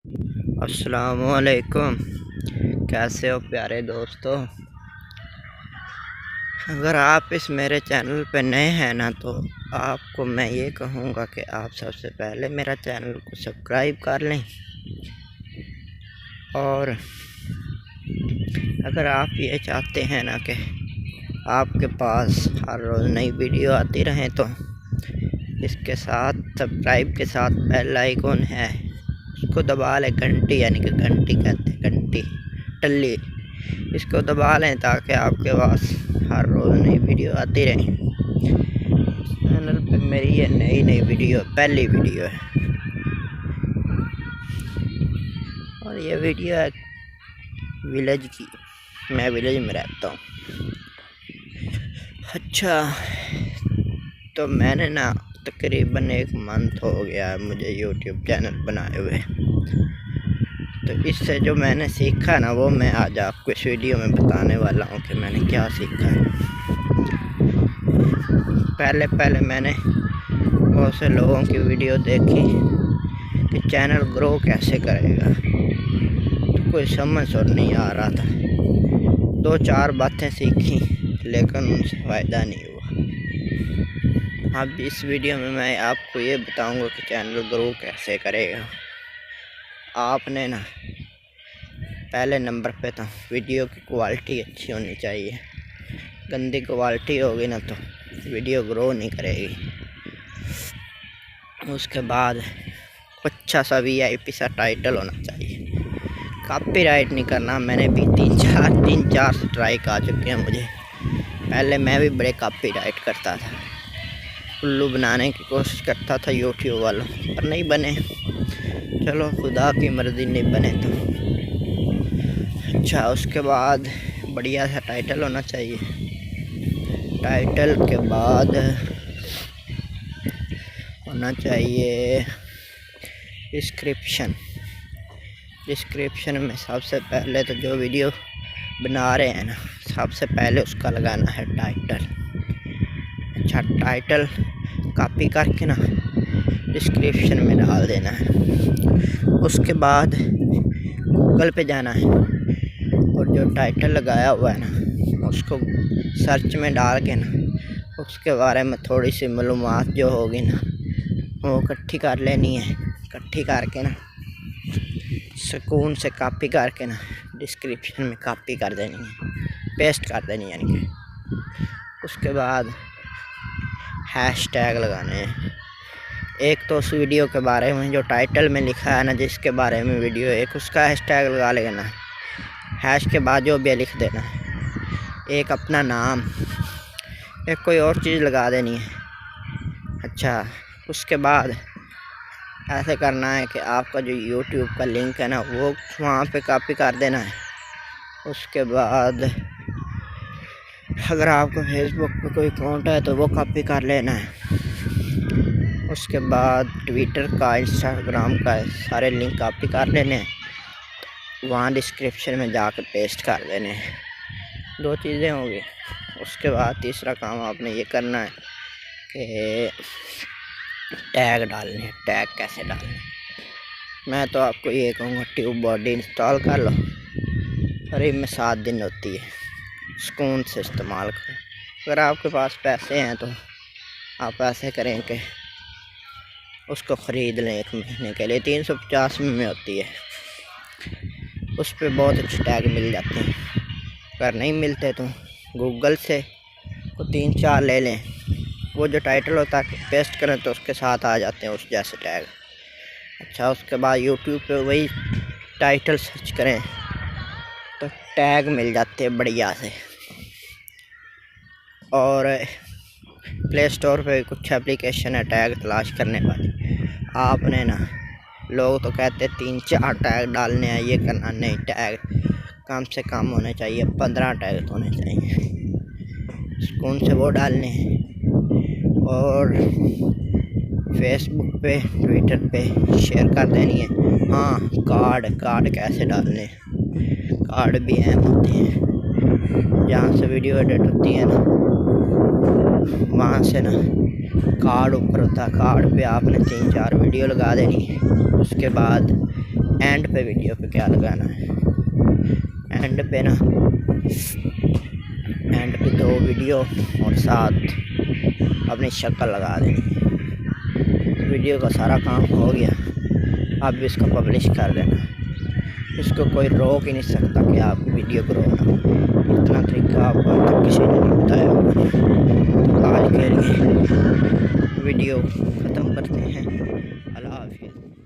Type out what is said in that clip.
अस्सलामुअलैकुम। कैसे हो प्यारे दोस्तों। अगर आप इस मेरे चैनल पे नए हैं ना, तो आपको मैं ये कहूँगा कि आप सबसे पहले मेरा चैनल को सब्सक्राइब कर लें। और अगर आप ये चाहते हैं ना कि आपके पास हर रोज़ नई वीडियो आती रहे, तो इसके साथ सब्सक्राइब के साथ बेल आइकन है, उसको दबा लें। घंटी, यानी कि घंटी कहते हैं, घंटी टल्ली, इसको दबा लें ताकि आपके पास हर रोज़ नई वीडियो आती रहे। चैनल पे मेरी ये नई वीडियो पहली वीडियो है, और ये वीडियो है विलेज की। मैं विलेज में रहता हूँ। अच्छा, तो मैंने ना तकरीबन 1 मंथ हो गया है मुझे यूट्यूब चैनल बनाए हुए। तो इससे जो मैंने सीखा ना, वो मैं आज आपको इस वीडियो में बताने वाला हूँ कि मैंने क्या सीखा है। पहले मैंने बहुत से लोगों की वीडियो देखी कि चैनल ग्रो कैसे करेगा, तो कोई समझ और नहीं आ रहा था। 2-4 बातें सीखी, लेकिन उनसे फ़ायदा नहीं हुआ। अब इस वीडियो में मैं आपको ये बताऊंगा कि चैनल ग्रो कैसे करेगा। आपने ना पहले नंबर पे तो वीडियो की क्वालिटी अच्छी होनी चाहिए। गंदी क्वालिटी होगी ना तो वीडियो ग्रो नहीं करेगी। उसके बाद अच्छा सा VIP सा टाइटल होना चाहिए। कॉपीराइट नहीं करना। मैंने भी 3-4 स्ट्राइक आ चुके हैं मुझे। पहले मैं भी बड़े कॉपीराइट करता था, उल्लू बनाने की कोशिश करता था यूट्यूब वालों पर, नहीं बने। चलो, खुदा की मर्ज़ी, नहीं बने तो अच्छा। उसके बाद बढ़िया सा टाइटल होना चाहिए। टाइटल के बाद होना चाहिए डिस्क्रिप्शन में सबसे पहले तो जो वीडियो बना रहे हैं ना, सबसे पहले उसका लगाना है टाइटल। अच्छा, टाइटल कॉपी करके ना डिस्क्रिप्शन में डाल देना है। उसके बाद गूगल पे जाना है, और जो टाइटल लगाया हुआ है ना, उसको सर्च में डाल के ना उसके बारे में थोड़ी सी मालूमात जो होगी ना, वो इकट्ठी कर लेनी है। इकट्ठी करके ना सुकून से कॉपी करके ना डिस्क्रिप्शन में कॉपी कर देनी है, पेस्ट कर देनी है, यानी कि उसके बाद हैशटैग लगाने हैं। एक तो उस वीडियो के बारे में जो टाइटल में लिखा है ना, जिसके बारे में वीडियो, एक उसका हैशटैग लगा लेना। हैश के बाद जो भी लिख देना है, एक अपना नाम, एक कोई और चीज़ लगा देनी है। अच्छा, उसके बाद ऐसे करना है कि आपका जो यूट्यूब का लिंक है ना, वो वहाँ पे कॉपी कर देना है। उसके बाद अगर आपका फेसबुक पे कोई अकाउंट है तो वो कॉपी कर लेना है। उसके बाद ट्विटर का, इंस्टाग्राम का सारे लिंक कॉपी कर लेने हैं, वहाँ डिस्क्रिप्शन में जाकर पेस्ट कर देने हैं। 2 चीज़ें होंगी। उसके बाद तीसरा काम आपने ये करना है कि टैग डालने हैं। टैग कैसे डालने, मैं तो आपको ये कहूँगा ट्यूब बॉडी इंस्टॉल कर लो, फ्री में 7 दिन होती है, सुकून से इस्तेमाल करें। अगर आपके पास पैसे हैं तो आप ऐसे करें कि उसको ख़रीद लें 1 महीने के लिए। 350 में होती है, उस पर बहुत अच्छे टैग मिल जाते हैं। अगर नहीं मिलते तो गूगल से को 3-4 ले लें, वो जो टाइटल होता है पेस्ट करें तो उसके साथ आ जाते हैं उस जैसे टैग। अच्छा, उसके बाद यूट्यूब पे वही टाइटल सर्च करें तो टैग मिल जाते हैं बढ़िया से। और प्ले स्टोर पे कुछ एप्लीकेशन है टैग तलाश करने वाली। आपने ना, लोग तो कहते 3-4 टैग डालने हैं, ये करना नहीं। टैग कम से कम होने चाहिए, 15 टैग होने चाहिए, सुकून से वो डालने हैं। और फेसबुक पे, ट्विटर पे शेयर कर देनी है। हाँ, कार्ड कैसे डालने, कार्ड भी अहम होते हैं। जहाँ से वीडियो एडिट होती है ना, वहाँ से ना कार्ड ऊपर होता है। कार्ड पे आपने 3-4 वीडियो लगा देनी है। उसके बाद एंड पे वीडियो पे क्या लगाना है, एंड पे ना, एंड पे 2 वीडियो और साथ अपनी शक्ल लगा देनी। वीडियो का सारा काम हो गया, आप भी इसको पब्लिश कर देना। इसको कोई रोक ही नहीं सकता कि आप वीडियो को रोकना। इतना तरीका आपको अब तक किसी ने नहीं बताया होगा। तो आज के लिए वीडियो ख़त्म करते हैं। अल्लाह हाफ़िज़।